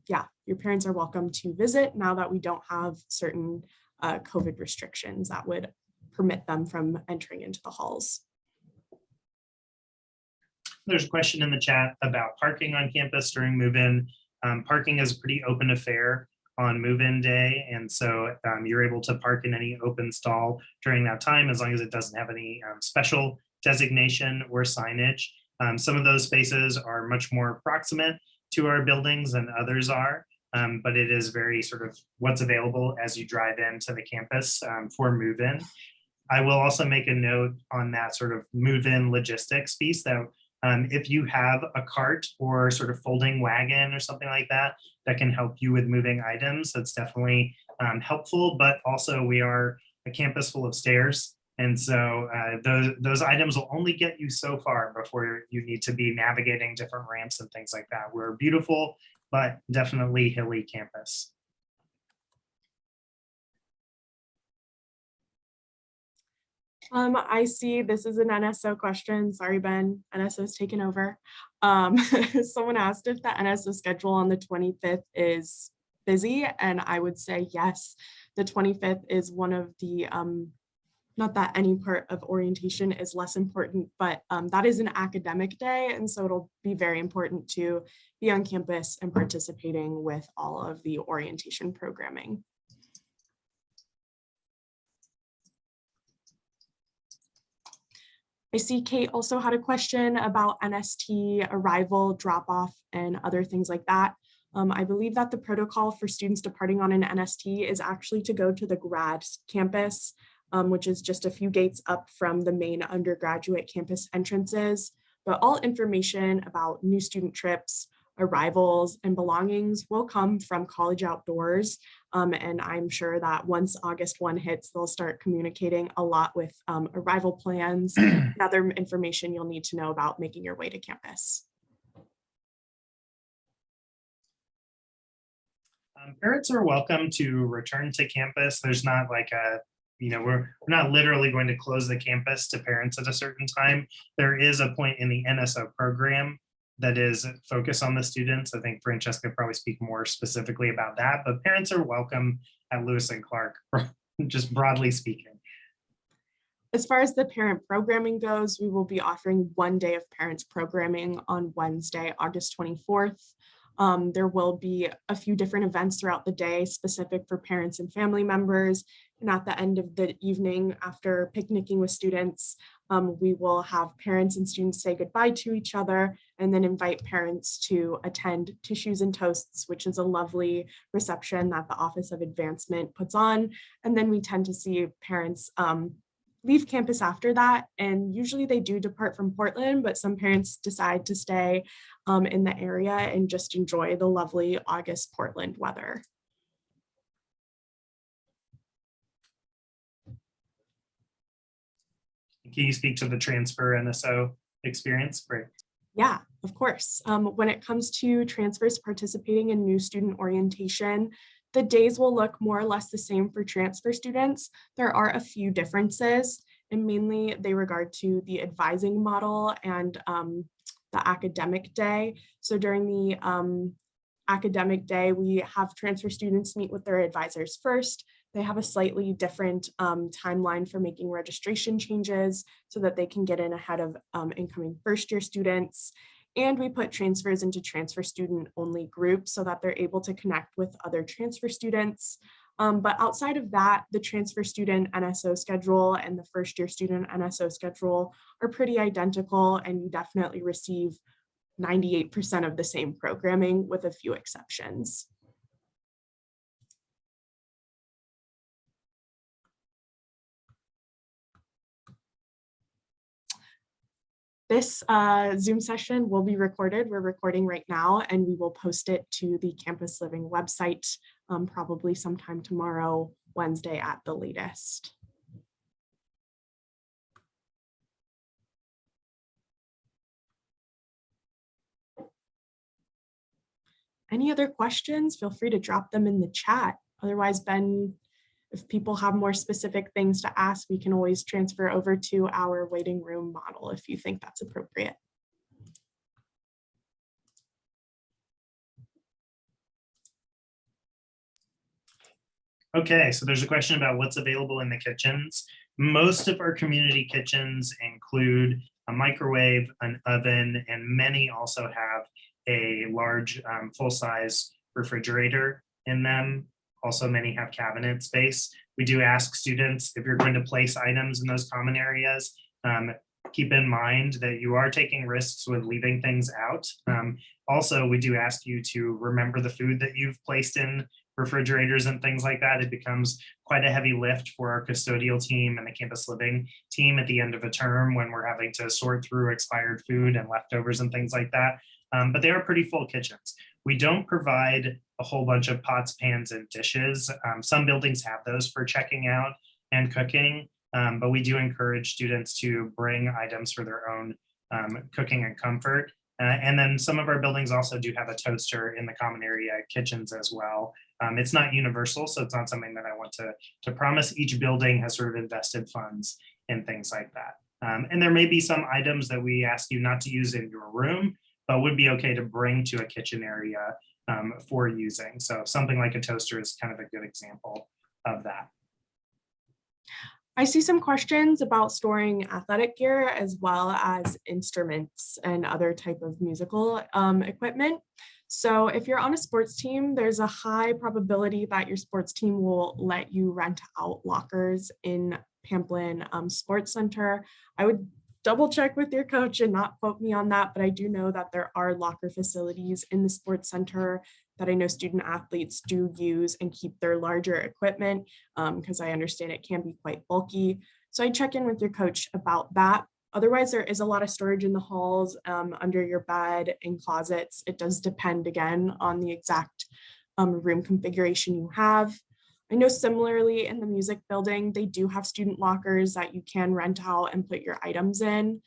Speaker 2: yeah, your parents are welcome to visit now that we don't have certain COVID restrictions that would permit them from entering into the halls.
Speaker 1: There's a question in the chat about parking on campus during move-in. Parking is a pretty open affair on move-in day, and so you're able to park in any open stall during that time as long as it doesn't have any special designation or signage. Some of those spaces are much more proximate to our buildings than others are, but it is very sort of what's available as you drive into the campus for move-in. I will also make a note on that sort of move-in logistics piece that if you have a cart or sort of folding wagon or something like that, that can help you with moving items, that's definitely helpful, but also we are a campus full of stairs. And so those items will only get you so far before you need to be navigating different ramps and things like that. We're a beautiful, but definitely hilly campus.
Speaker 2: I see this is an NSO question. Sorry, Ben, NSO's taken over. Someone asked if the NSO schedule on the 25th is busy, and I would say yes. The 25th is one of the not that any part of orientation is less important, but that is an academic day. And so it'll be very important to be on campus and participating with all of the orientation programming. I see Kate also had a question about NST arrival, drop off, and other things like that. I believe that the protocol for students departing on an NST is actually to go to the grad campus, which is just a few gates up from the main undergraduate campus entrances. But all information about new student trips, arrivals, and belongings will come from College Outdoors. And I'm sure that once August 1 hits, they'll start communicating a lot with arrival plans and other information you'll need to know about making your way to campus.
Speaker 1: Parents are welcome to return to campus. There's not like a, we're not literally going to close the campus to parents at a certain time. There is a point in the NSO program that is focused on the students. I think Francesca probably speak more specifically about that, but parents are welcome at Lewis and Clark, just broadly speaking.
Speaker 2: As far as the parent programming goes, we will be offering 1 day of parents programming on Wednesday, August 24th. There will be a few different events throughout the day specific for parents and family members. And at the end of the evening, after picnicking with students, we will have parents and students say goodbye to each other and then invite parents to attend Tissues and Toasts, which is a lovely reception that the Office of Advancement puts on. And then we tend to see parents leave campus after that. And usually they do depart from Portland, but some parents decide to stay in the area and just enjoy the lovely August Portland weather.
Speaker 1: Can you speak to the transfer NSO experience? Great.
Speaker 2: Yeah, of course. When it comes to transfers participating in new student orientation, the days will look more or less the same for transfer students. There are a few differences, and mainly they regard to the advising model and the academic day. So during the academic day, we have transfer students meet with their advisors first. They have a slightly different timeline for making registration changes so that they can get in ahead of incoming first-year students. And we put transfers into transfer student only groups so that they're able to connect with other transfer students. But outside of that, the transfer student NSO schedule and the first-year student NSO schedule are pretty identical, and you definitely receive 98% of the same programming with a few exceptions. This Zoom session will be recorded. We're recording right now, and we will post it to the Campus Living website probably sometime tomorrow, Wednesday at the latest. Any other questions? Feel free to drop them in the chat. Otherwise, Ben, if people have more specific things to ask, we can always transfer over to our waiting room model if you think that's appropriate.
Speaker 1: Okay, so there's a question about what's available in the kitchens. Most of our community kitchens include a microwave, an oven, and many also have a large full-size refrigerator in them. Also, many have cabinet space. We do ask students, if you're going to place items in those common areas, keep in mind that you are taking risks with leaving things out. Also, we do ask you to remember the food that you've placed in refrigerators and things like that. It becomes quite a heavy lift for our custodial team and the campus living team at the end of a term when we're having to sort through expired food and leftovers and things like that. But they are pretty full kitchens. We don't provide a whole bunch of pots, pans, and dishes. Some buildings have those for checking out and cooking, but we do encourage students to bring items for their own cooking and comfort. And then some of our buildings also do have a toaster in the common area kitchens as well. It's not universal, so it's not something that I want to promise. Each building has sort of invested funds in things like that. And there may be some items that we ask you not to use in your room, but would be okay to bring to a kitchen area for using. So something like a toaster is kind of a good example of that.
Speaker 2: I see some questions about storing athletic gear as well as instruments and other type of musical equipment. So if you're on a sports team, there's a high probability that your sports team will let you rent out lockers in Pamplin Sports Center. I would double check with your coach and not quote me on that, but I do know that there are locker facilities in the sports center that I know student athletes do use and keep their larger equipment because I understand it can be quite bulky. So I check in with your coach about that. Otherwise, there is a lot of storage in the halls, under your bed, in closets. It does depend again on the exact room configuration you have. I know similarly in the music building, they do have student lockers that you can rent out and put your items in.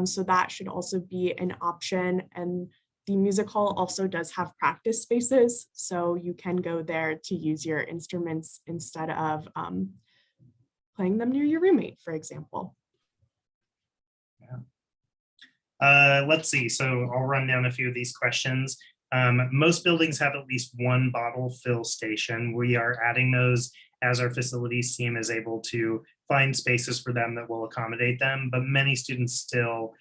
Speaker 2: So that should also be an option. And the music hall also does have practice spaces. So you can go there to use your instruments instead of playing them near your roommate, for example.
Speaker 1: Let's see, so I'll run down a few of these questions. Most buildings have at least one bottle fill station. We are adding those as our facilities team is able to find spaces for them that will accommodate them, but many students still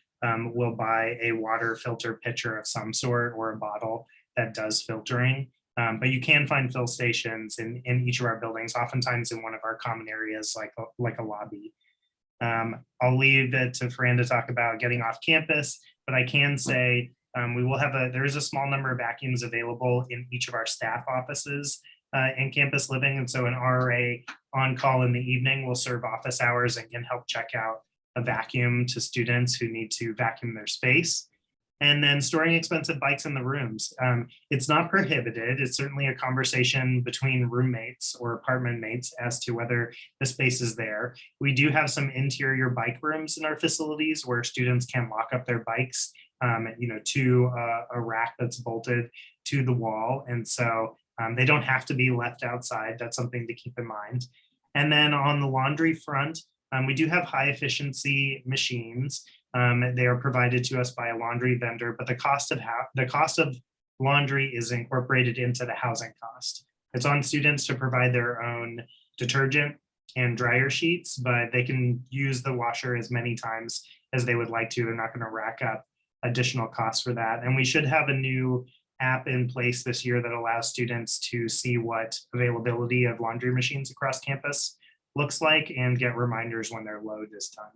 Speaker 1: will buy a water filter pitcher of some sort or a bottle that does filtering. But you can find fill stations in each of our buildings, oftentimes in one of our common areas like a lobby. I'll leave it to Fran to talk about getting off campus, but I can say we will have there is a small number of vacuums available in each of our staff offices in campus living. And so an RA on call in the evening will serve office hours and can help check out a vacuum to students who need to vacuum their space. And then storing expensive bikes in the rooms. It's not prohibited. It's certainly a conversation between roommates or apartment mates as to whether the space is there. We do have some interior bike rooms in our facilities where students can lock up their bikes, to a rack that's bolted to the wall. And so they don't have to be left outside. That's something to keep in mind. And then on the laundry front, we do have high efficiency machines. They are provided to us by a laundry vendor, but the cost of laundry is incorporated into the housing cost. It's on students to provide their own detergent and dryer sheets, but they can use the washer as many times as they would like to. They're not going to rack up additional costs for that. And we should have a new app in place this year that allows students to see what availability of laundry machines across campus looks like and get reminders when their load is done.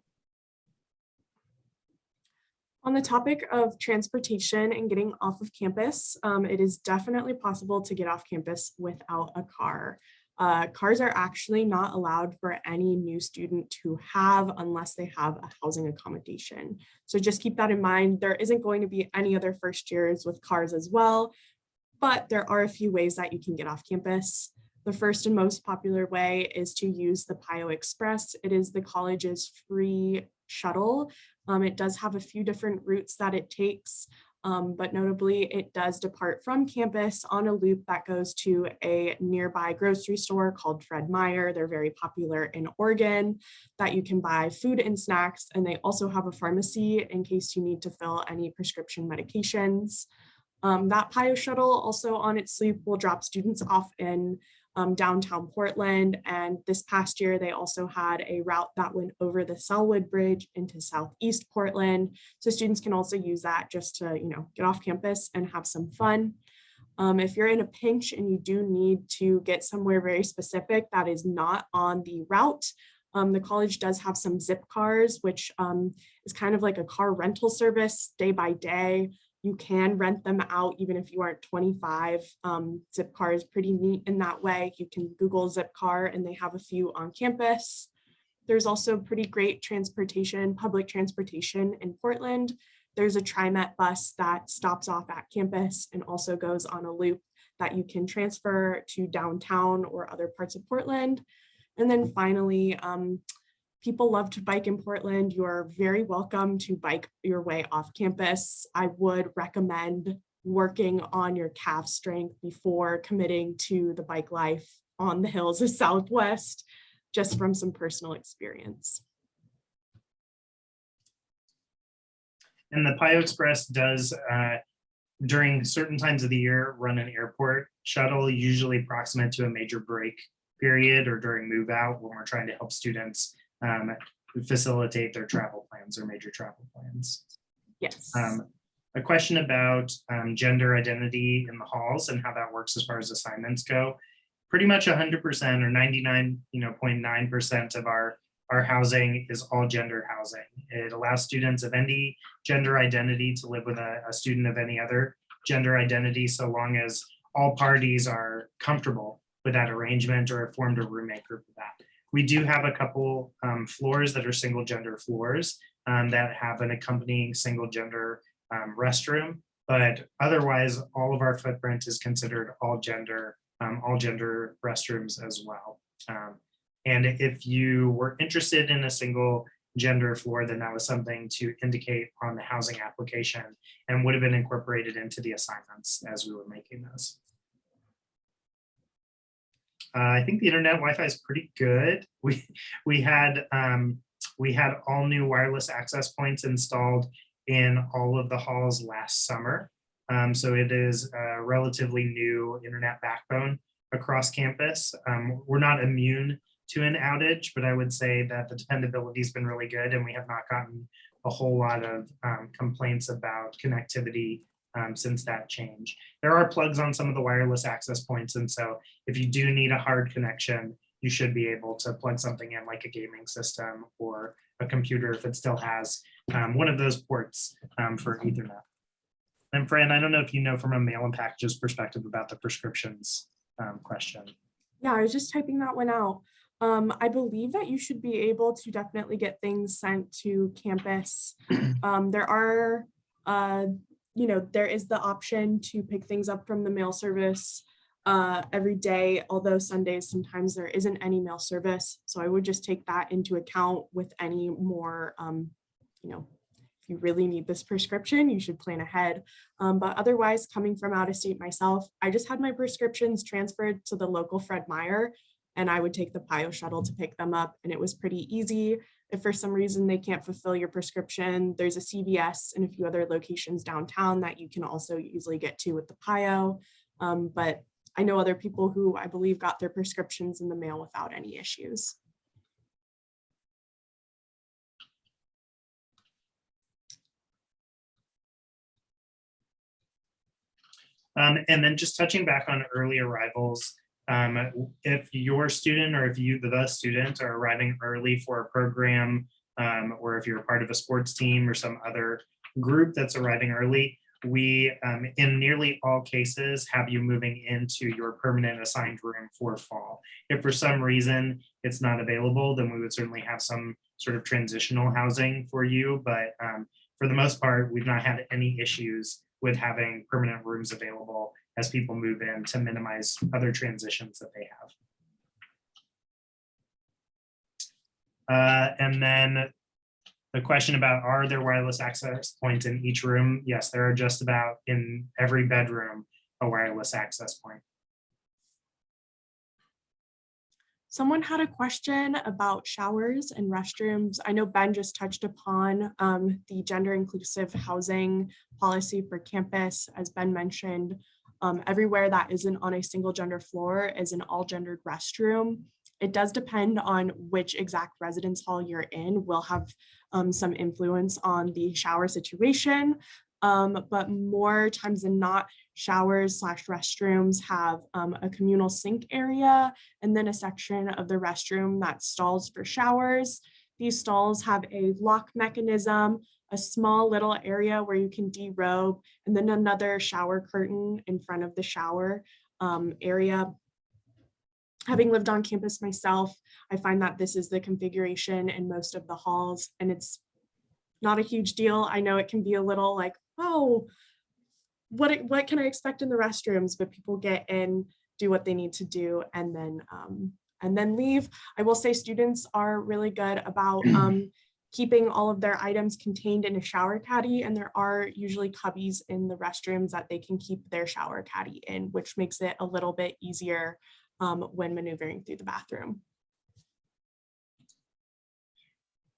Speaker 2: On the topic of transportation and getting off of campus, it is definitely possible to get off campus without a car. Cars are actually not allowed for any new student to have unless they have a housing accommodation. So just keep that in mind. There isn't going to be any other first years with cars as well, but there are a few ways that you can get off campus. The first and most popular way is to use the PIO Express. It is the college's free shuttle. It does have a few different routes that it takes, but notably it does depart from campus on a loop that goes to a nearby grocery store called Fred Meyer. They're very popular in Oregon, that you can buy food and snacks, and they also have a pharmacy in case you need to fill any prescription medications. That PIO shuttle also on its loop will drop students off in downtown Portland. And this past year, they also had a route that went over the Selwood Bridge into Southeast Portland. So students can also use that just to, get off campus and have some fun. If you're in a pinch and you do need to get somewhere very specific that is not on the route, the college does have some zip cars, which is kind of like a car rental service day by day. You can rent them out even if you aren't 25. Zipcar is pretty neat in that way. You can Google Zipcar and they have a few on campus. There's also pretty great transportation, public transportation in Portland. There's a TriMet bus that stops off at campus and also goes on a loop that you can transfer to downtown or other parts of Portland. And then finally, people love to bike in Portland. You are very welcome to bike your way off campus. I would recommend working on your calf strength before committing to the bike life on the hills of Southwest, just from some personal experience.
Speaker 1: And the PIO Express does, during certain times of the year, run an airport shuttle, usually proximate to a major break period or during move out when we're trying to help students facilitate their travel plans or major travel plans.
Speaker 2: Yes.
Speaker 1: A question about gender identity in the halls and how that works as far as assignments go. Pretty much 100% or 99.9% of our housing is all gender housing. It allows students of any gender identity to live with a student of any other gender identity, so long as all parties are comfortable with that arrangement or have formed a roommate group with that. We do have a couple floors that are single gender floors that have an accompanying single gender restroom, but otherwise all of our footprint is considered all gender restrooms as well. And if you were interested in a single gender floor, then that was something to indicate on the housing application and would have been incorporated into the assignments as we were making those. I think the internet Wi-Fi is pretty good. We had all new wireless access points installed in all of the halls last summer. So it is a relatively new internet backbone across campus. We're not immune to an outage, but I would say that the dependability has been really good and we have not gotten a whole lot of complaints about connectivity since that change. There are plugs on some of the wireless access points, and so if you do need a hard connection, you should be able to plug something in like a gaming system or a computer if it still has one of those ports for Ethernet. And Fran, I don't know if you know from a mail and packages perspective about the prescriptions question.
Speaker 2: Yeah, I was just typing that one out. I believe that you should be able to definitely get things sent to campus. There are there is the option to pick things up from the mail service every day, although Sundays, sometimes there isn't any mail service. So I would just take that into account with any more, if you really need this prescription, you should plan ahead. But otherwise, coming from out of state myself, I just had my prescriptions transferred to the local Fred Meyer, and I would take the PIO shuttle to pick them up, and it was pretty easy. If for some reason they can't fulfill your prescription, there's a CVS and a few other locations downtown that you can also easily get to with the PIO. But I know other people who I believe got their prescriptions in the mail without any issues.
Speaker 1: And then just touching back on early arrivals, if your student or if you, the student, are arriving early for a program, or if you're a part of a sports team or some other group that's arriving early, we, in nearly all cases, have you moving into your permanent assigned room for fall. If for some reason it's not available, then we would certainly have some sort of transitional housing for you. But for the most part, we've not had any issues with having permanent rooms available as people move in to minimize other transitions that they have. And then the question about, are there wireless access points in each room? Yes, there are just about in every bedroom a wireless access point.
Speaker 2: Someone had a question about showers and restrooms. I know Ben just touched upon the gender inclusive housing policy for campus. As Ben mentioned, everywhere that isn't on a single gender floor is an all gendered restroom. It does depend on which exact residence hall you're in, will have some influence on the shower situation. But more times than not, showers / restrooms have a communal sink area and then a section of the restroom that's stalls for showers. These stalls have a lock mechanism, a small little area where you can derobe, and then another shower curtain in front of the shower area. Having lived on campus myself, I find that this is the configuration in most of the halls, and it's not a huge deal. I know it can be a little like, oh, what can I expect in the restrooms? But people get in, do what they need to do, and then leave. I will say students are really good about keeping all of their items contained in a shower caddy, and there are usually cubbies in the restrooms that they can keep their shower caddy in, which makes it a little bit easier when maneuvering through the bathroom.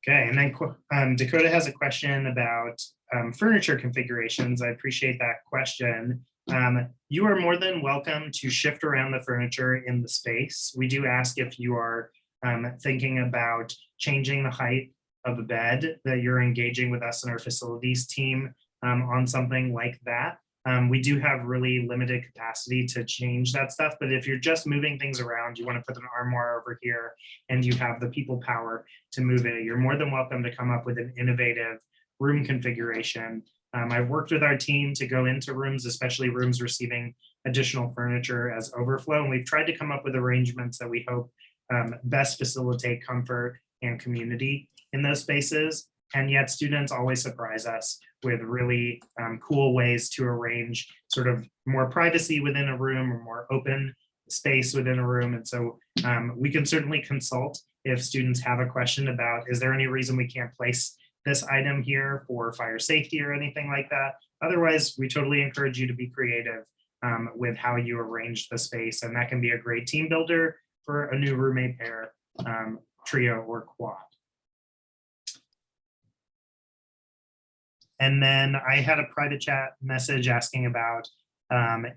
Speaker 1: Okay, and then Dakota has a question about furniture configurations. I appreciate that question. You are more than welcome to shift around the furniture in the space. We do ask if you are thinking about changing the height of a bed, that you're engaging with us and our facilities team on something like that. We do have really limited capacity to change that stuff, but if you're just moving things around, you want to put an armoire over here and you have the people power to move it, you're more than welcome to come up with an innovative room configuration. I've worked with our team to go into rooms, especially rooms receiving additional furniture as overflow, and we've tried to come up with arrangements that we hope best facilitate comfort and community in those spaces. And yet students always surprise us with really cool ways to arrange sort of more privacy within a room or more open space within a room. And so we can certainly consult if students have a question about, is there any reason we can't place this item here for fire safety or anything like that? Otherwise, we totally encourage you to be creative with how you arrange the space. And that can be a great team builder for a new roommate pair, trio, or quad. And then I had a private chat message asking about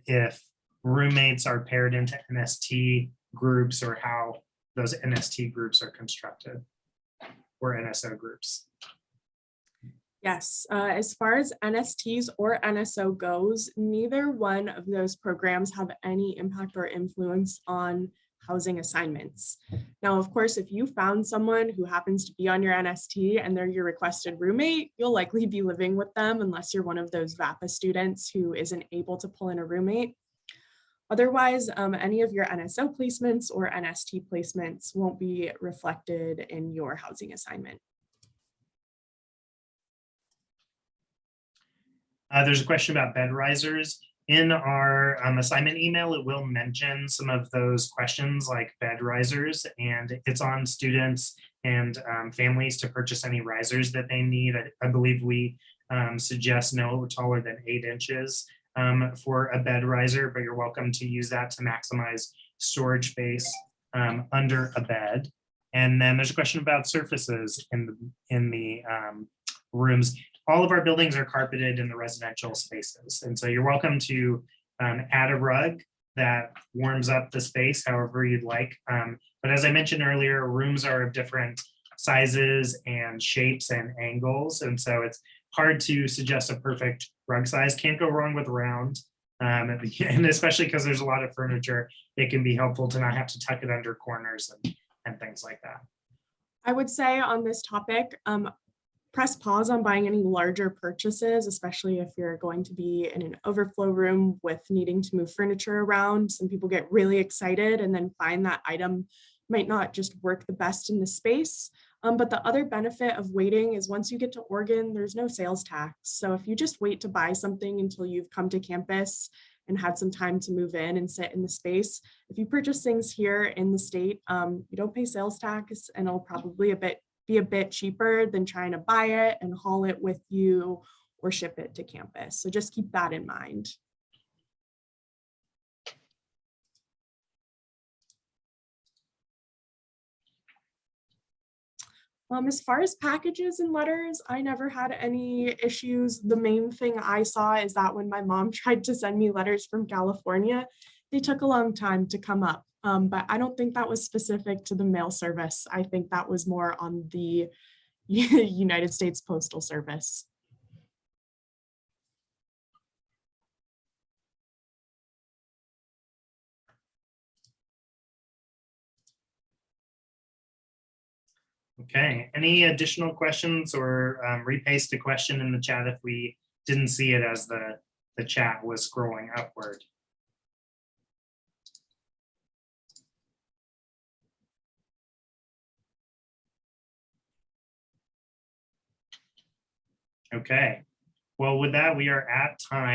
Speaker 1: if roommates are paired into NST groups or how those NST groups are constructed, or NSO groups.
Speaker 2: Yes, as far as NSTs or NSO goes, neither one of those programs have any impact or influence on housing assignments. Now, of course, if you found someone who happens to be on your NST and they're your requested roommate, you'll likely be living with them unless you're one of those VAPA students who isn't able to pull in a roommate. Otherwise, any of your NSO placements or NST placements won't be reflected in your housing assignment.
Speaker 1: There's a question about bed risers. In our assignment email, it will mention some of those questions like bed risers, and it's on students and families to purchase any risers that they need. I believe we suggest no taller than 8 inches for a bed riser, but you're welcome to use that to maximize storage space under a bed. And then there's a question about surfaces in the rooms. All of our buildings are carpeted in the residential spaces. And so you're welcome to add a rug that warms up the space however you'd like. But as I mentioned earlier, rooms are of different sizes and shapes and angles. And so it's hard to suggest a perfect rug size. Can't go wrong with round. And especially because there's a lot of furniture, it can be helpful to not have to tuck it under corners and things like that.
Speaker 2: I would say on this topic, press pause on buying any larger purchases, especially if you're going to be in an overflow room with needing to move furniture around. Some people get really excited and then find that item might not just work the best in the space. But the other benefit of waiting is once you get to Oregon, there's no sales tax. So if you just wait to buy something until you've come to campus and had some time to move in and sit in the space, if you purchase things here in the state, you don't pay sales tax, and it'll probably be a bit cheaper than trying to buy it and haul it with you or ship it to campus. So just keep that in mind. As far as packages and letters, I never had any issues. The main thing I saw is that when my mom tried to send me letters from California, they took a long time to come up. But I don't think that was specific to the mail service. I think that was more on the United States Postal Service.
Speaker 1: Okay, any additional questions, or repaste a question in the chat if we didn't see it as the chat was scrolling upward. Okay, well, with that, we are at time.